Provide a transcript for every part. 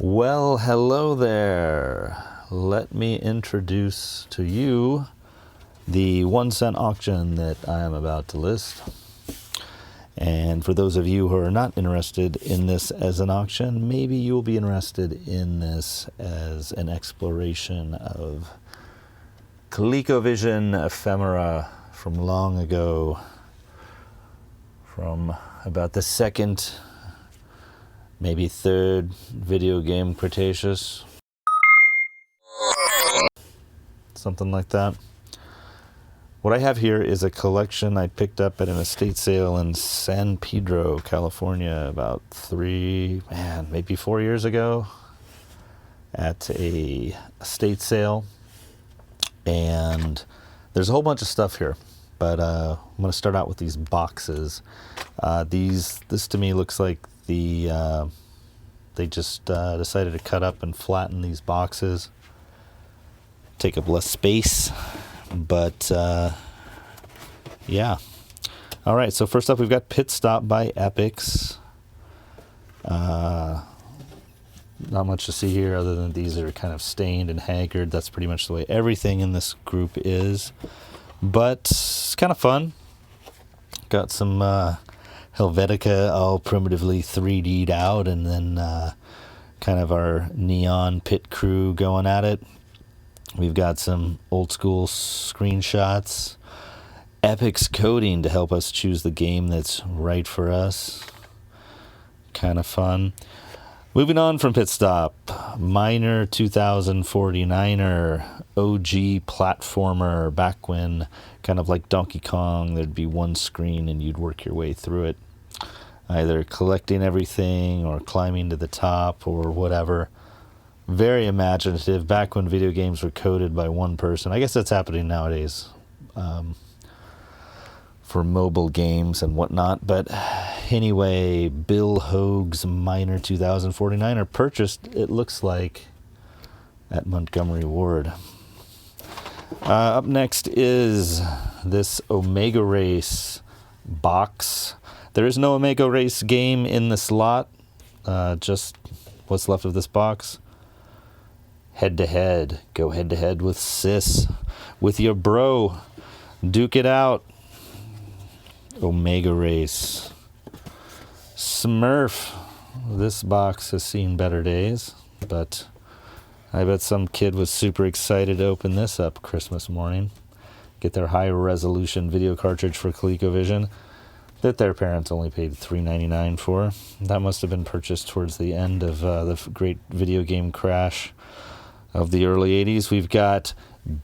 Well, hello there. Let me introduce to you the 1 cent auction that I am about to list. And for those of you who are not interested in this as an auction, maybe you will be interested in this as an exploration of ColecoVision ephemera from long ago, from about the second, maybe third video game Cretaceous, something like that. What I have here is a collection I picked up at an estate sale in San Pedro, California, about maybe 4 years ago, at a estate sale. And there's a whole bunch of stuff here, but I'm going to start out with these boxes. This to me looks like they just decided to cut up and flatten these boxes, take up less space. But yeah. All right, so first up we've got Pit Stop by Epix. Not much to see here other than these are kind of stained and haggard. That's pretty much the way everything in this group is. But it's kind of fun. Got some Helvetica all primitively 3D'd out, and then kind of our neon pit crew going at it. We've got some old school screenshots, Epix coding to help us choose the game that's right for us. Kind of fun. Moving on from Pit Stop, Miner 2049er, OG platformer, back when kind of like Donkey Kong, there'd be one screen and you'd work your way through it, either collecting everything or climbing to the top or whatever. Very imaginative, back when video games were coded by one person. I guess that's happening nowadays for mobile games and whatnot. But anyway, Bill Hoag's Miner 2049 purchased, it looks like, at Montgomery Ward. Up next is this Omega Race box. There is no Omega Race game in this lot, just what's left of this box. Head-to-head. Go head-to-head with sis. With your bro. Duke it out. Omega Race. Smurf. This box has seen better days, but I bet some kid was super excited to open this up Christmas morning. Get their high-resolution video cartridge for ColecoVision that their parents only paid $3.99 for. That must have been purchased towards the end of the great video game crash of the early 80s. We've got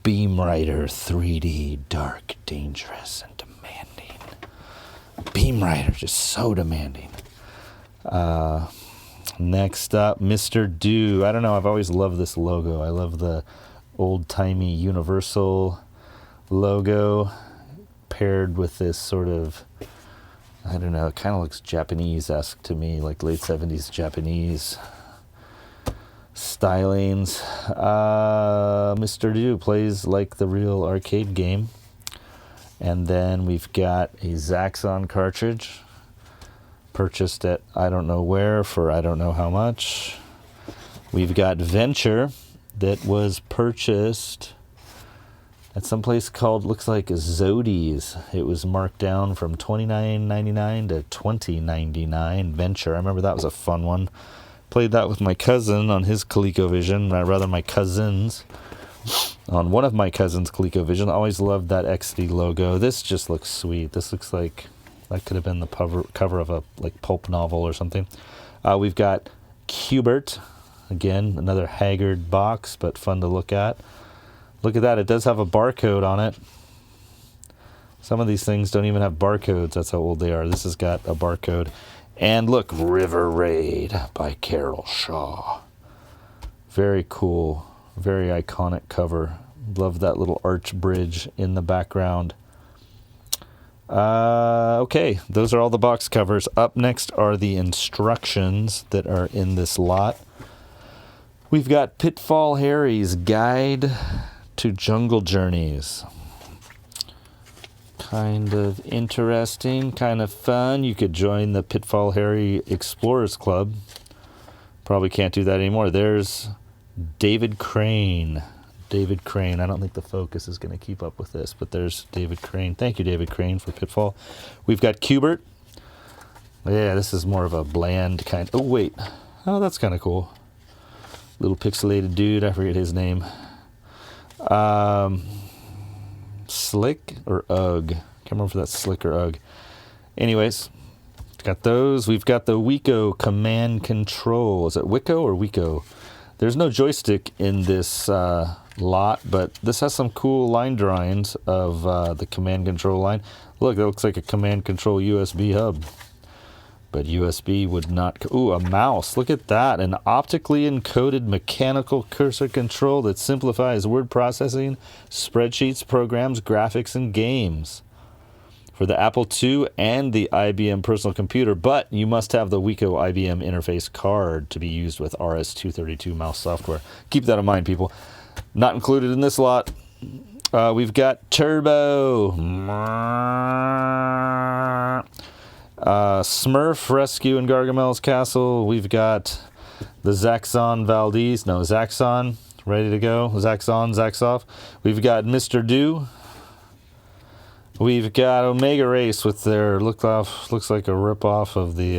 Beam Rider 3D, dark, dangerous, and demanding. Beam Rider, just so demanding. Next up, Mr. Do. I don't know, I've always loved this logo. I love the old-timey Universal logo paired with this sort of, I don't know, it kind of looks Japanese-esque to me, like late 70s Japanese stylings. Mr. Do plays like the real arcade game. And then we've got a Zaxxon cartridge purchased at I don't know where for I don't know how much. We've got Venture that was purchased at some place called, looks like Zodi's. It was marked down from $29.99 to $20.99. Venture, I remember that was a fun one. Played that with my cousin on his ColecoVision, rather my cousins, on one of my cousins' ColecoVision. I always loved that XD logo. This just looks sweet. This looks like that could have been the cover of a pulp novel or something. We've got Qbert, again, another haggard box, but fun to look at. Look at that, it does have a barcode on it. Some of these things don't even have barcodes, that's how old they are. This has got a barcode. And look, River Raid by Carol Shaw. Very cool, very iconic cover. Love that little arch bridge in the background. Okay, those are all the box covers. Up next are the instructions that are in this lot. We've got Pitfall Harry's Guide to Jungle Journeys. Kind of interesting, kind of fun. You could join the Pitfall Harry Explorers Club. Probably can't do that anymore. There's David Crane. David Crane. I don't think the focus is going to keep up with this, but there's David Crane. Thank you, David Crane, for Pitfall. We've got Cubert. Yeah, this is more of a bland kind. Oh, wait. Oh, that's kind of cool. Little pixelated dude. I forget his name. Slick or Ugg. Can't remember if that's Slick or Ugg. Anyways, got those. We've got the Wico Command Control. Is it Wico or Wico? There's no joystick in this lot, but this has some cool line drawings of the command control line. Look, that looks like a command control USB hub. But USB would not... Ooh, a mouse. Look at that. An optically encoded mechanical cursor control that simplifies word processing, spreadsheets, programs, graphics, and games. For the Apple II and the IBM personal computer, but you must have the Wico IBM interface card to be used with RS-232 mouse software. Keep that in mind, people. Not included in this lot. We've got Turbo. Smurf Rescue in Gargamel's Castle. We've got the Zaxxon Valdez. No, Zaxxon. Ready to go. Zaxxon, Zaxoff. We've got Mr. Do. We've got Omega Race with their looks like a ripoff of the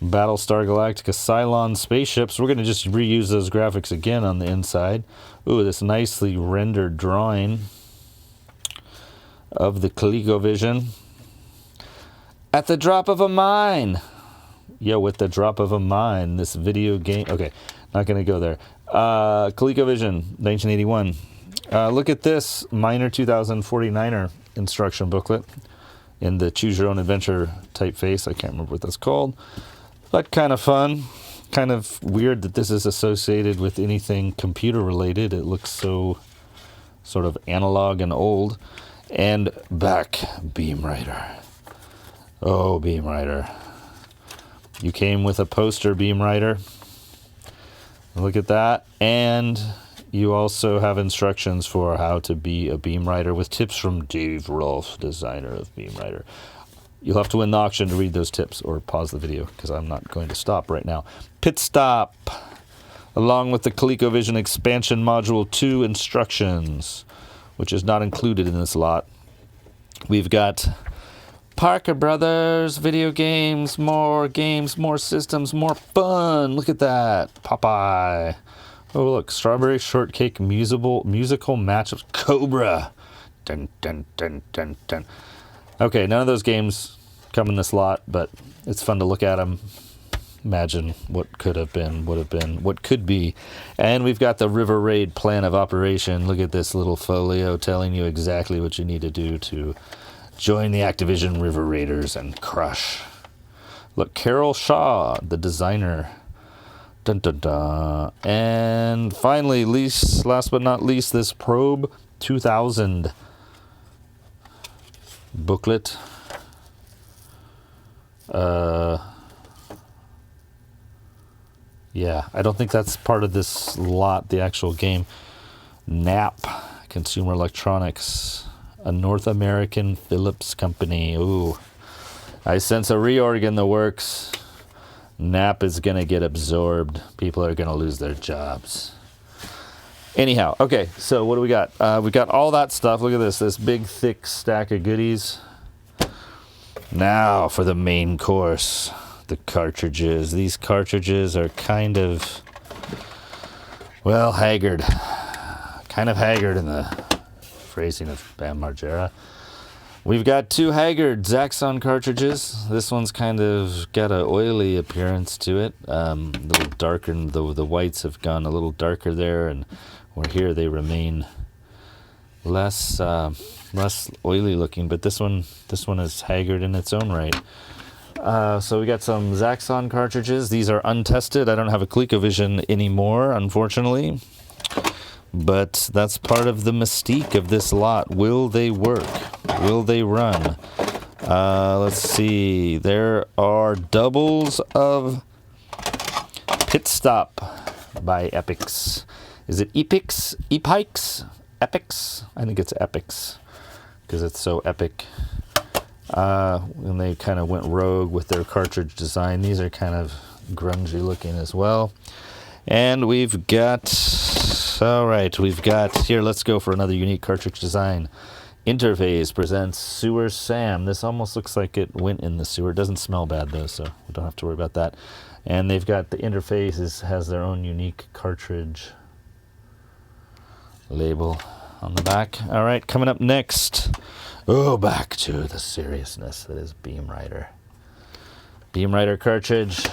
Battlestar Galactica Cylon spaceships. We're going to just reuse those graphics again on the inside. Ooh, this nicely rendered drawing of the ColecoVision. At the drop of a mine. Yo, with the drop of a mine, this video game. Okay, not going to go there. ColecoVision, 1981. Look at this Miner 2049er instruction booklet in the Choose Your Own Adventure typeface. I can't remember what that's called, but kind of fun. Kind of weird that this is associated with anything computer related. It looks so sort of analog and old. And back, Beam Rider. Oh, Beam Rider. You came with a poster, Beam Rider. Look at that. And you also have instructions for how to be a Beam Rider with tips from Dave Rolfe, designer of Beam Rider. You'll have to win the auction to read those tips or pause the video because I'm not going to stop right now. Pit Stop, along with the ColecoVision Expansion Module 2 instructions, which is not included in this lot. We've got Parker Brothers, video games, more systems, more fun. Look at that. Popeye. Oh, look. Strawberry Shortcake musical match of Cobra. Dun, dun, dun, dun, dun. Okay, none of those games come in this lot, but it's fun to look at them. Imagine what could have been, would have been, what could be. And we've got the River Raid plan of operation. Look at this little folio telling you exactly what you need to do to join the Activision River Raiders and crush. Look, Carol Shaw, the designer. Dun, dun, dun. And finally, last but not least, this Probe 2000 booklet. Yeah, I don't think that's part of this lot, the actual game. Knapp, Consumer Electronics. A North American Philips company. Ooh, I sense a reorg in the works. Knapp is going to get absorbed. People are going to lose their jobs. Anyhow, okay, so what do we got? We got all that stuff. Look at this big, thick stack of goodies. Now for the main course, the cartridges. These cartridges are kind of, well, haggard. Kind of haggard in the phrasing of Bam Margera. We've got two Haggard Zaxxon cartridges. This one's kind of got an oily appearance to it. A little darker, the whites have gone a little darker there, and where here they remain less oily looking. But this one is haggard in its own right. So we got some Zaxxon cartridges. These are untested. I don't have a ColecoVision anymore, unfortunately. But that's part of the mystique of this lot. Will they work? Will they run? Let's see. There are doubles of Pit Stop by Epix. Is it Epix? Epix? Epix? I think it's Epix because it's so epic. And they kind of went rogue with their cartridge design. These are kind of grungy looking as well. And we've got, all right, we've got, here, let's go for another unique cartridge design. Interface presents Sewer Sam. This almost looks like it went in the sewer. It doesn't smell bad though, so we don't have to worry about that. And they've got the interface has their own unique cartridge label on the back. All right, coming up next, back to the seriousness that is Beam Rider. Beam Rider cartridge.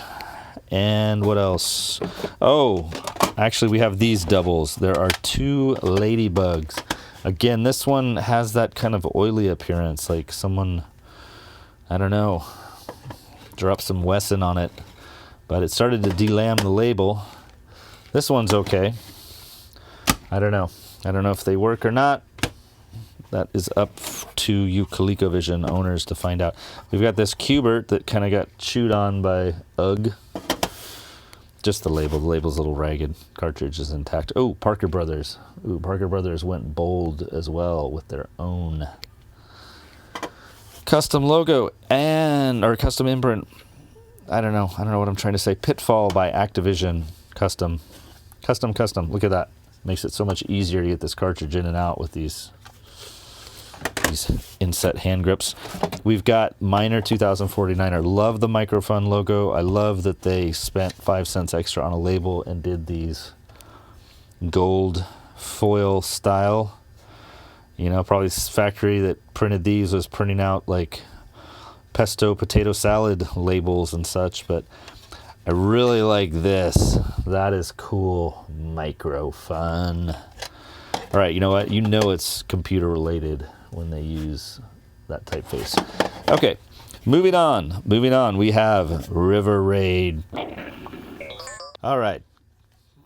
And what else? Oh, actually we have these doubles. There are 2 ladybugs. Again, this one has that kind of oily appearance, like someone, I don't know, dropped some Wesson on it, but it started to delam the label. This one's okay. I don't know. I don't know if they work or not. That is up to you ColecoVision owners to find out. We've got this Cubert that kind of got chewed on by UGG. Just the label. The label's a little ragged. Cartridge is intact. Oh, Parker Brothers. Ooh, Parker Brothers went bold as well with their own custom logo or custom imprint. I don't know what I'm trying to say. Pitfall by Activision. Custom. Look at that. Makes it so much easier to get this cartridge in and out with these inset hand grips. We've got Miner 2049er. Love the Microfun logo. I love that they spent 5 cents extra on a label and did these gold foil style. You know, probably this factory that printed these was printing out like pesto potato salad labels and such, but I really like this. That is cool. Microfun. All right, you know what? You know it's computer related when they use that typeface. Okay, moving on. We have River Raid. All right,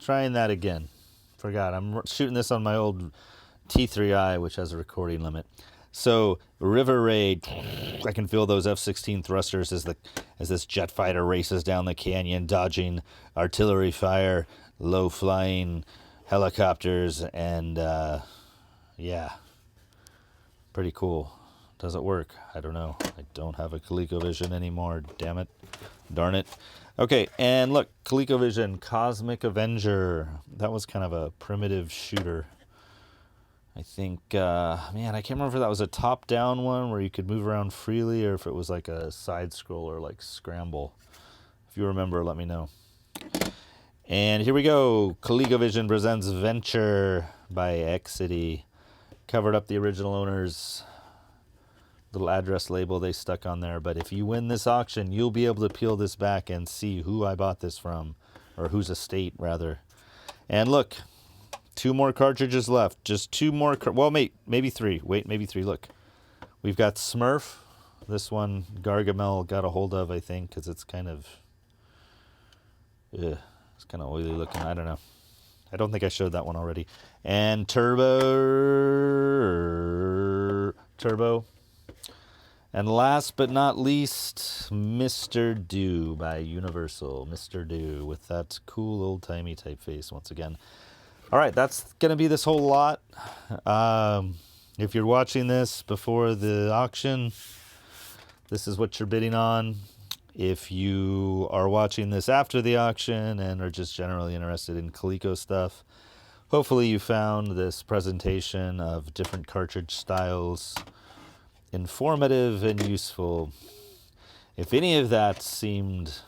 trying that again. Forgot, I'm shooting this on my old T3i, which has a recording limit. So, River Raid, I can feel those F-16 thrusters as this jet fighter races down the canyon, dodging artillery fire, low-flying helicopters, and yeah. Pretty cool. Does it work? I don't know. I don't have a ColecoVision anymore. Damn it. Darn it. Okay, and look, ColecoVision Cosmic Avenger. That was kind of a primitive shooter. I think, man, I can't remember if that was a top-down one where you could move around freely or if it was like a side-scroller like Scramble. If you remember, let me know. And here we go. ColecoVision presents Venture by Exity. Covered up the original owner's little address label they stuck on there. But if you win this auction, you'll be able to peel this back and see who I bought this from, or whose estate, rather. And look, 2 more cartridges left. Just 2 more. Well, maybe 3. Wait, maybe 3. Look, we've got Smurf. This one Gargamel got a hold of, I think, because it's kind of, it's kind of oily looking. I don't know. I don't think I showed that one already. And Turbo. And last but not least, Mr. Do by Universal. Mr. Do with that cool old-timey typeface once again. All right, that's going to be this whole lot. If you're watching this before the auction, this is what you're bidding on. If you are watching this after the auction and are just generally interested in Coleco stuff, hopefully you found this presentation of different cartridge styles informative and useful. If any of that seemed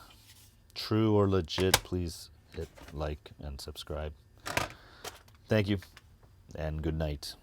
true or legit, please hit like and subscribe. Thank you, and good night.